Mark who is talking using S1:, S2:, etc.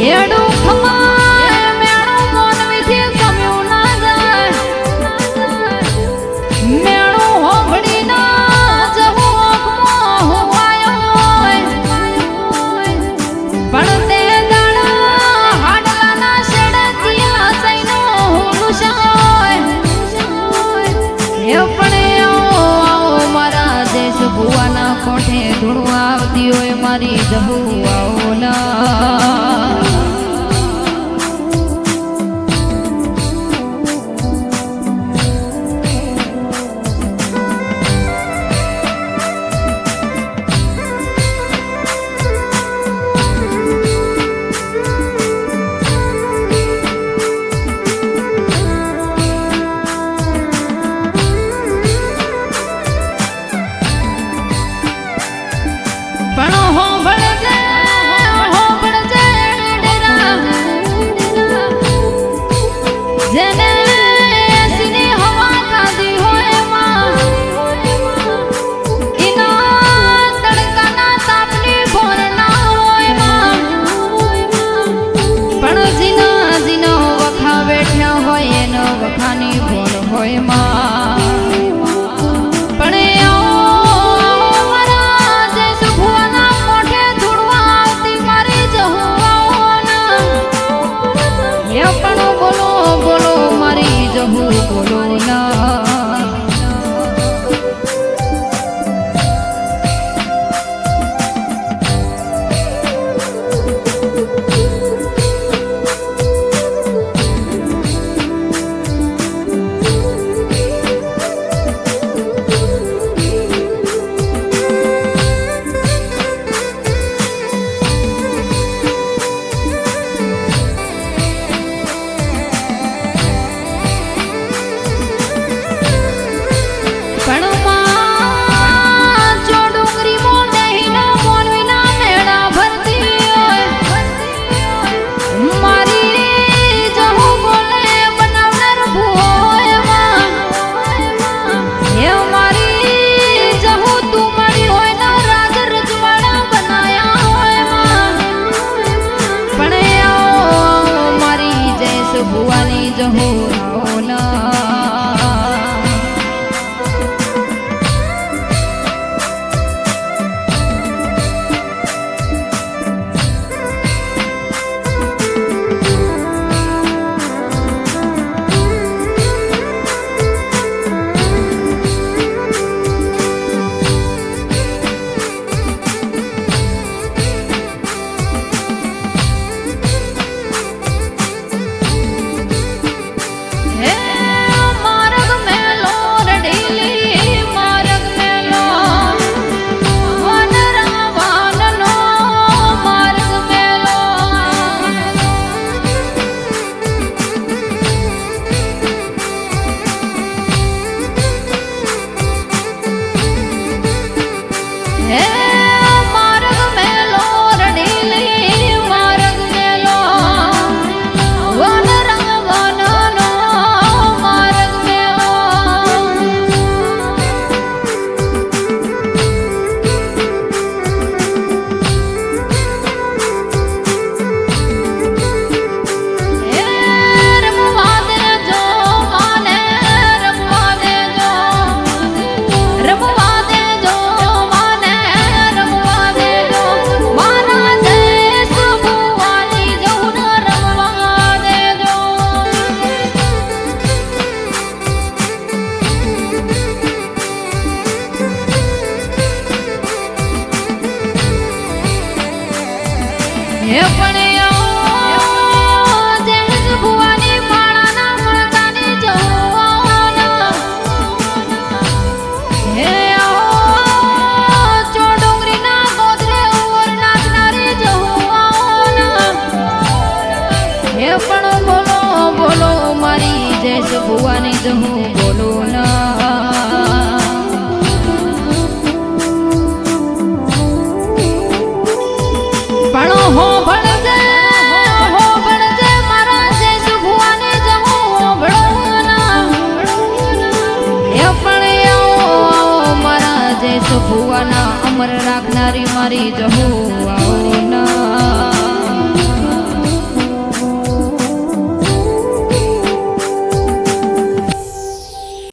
S1: એડું ખમાય મેણું મોન વિથી ગમ્યું ના જાય મેણું હોંભળી ના જવું ઓખમાં હોવાયો હોય પણ તે દાડા હાડલાના શેડતિયા સૈનો હુલુશાય એ પણ આવો મારા દેશ ભુવાના કોઠે ધૂણું આવતી હોય મારી જહુ આવો ના ભુવાની જ હું બોલું ના પણ હો ભણજે મારા દેશ ભુવાની જ હું ભણું ના એ પણ આવો મારા દેશ ભુવાના અમર રાખનારી મારી જ હું આવો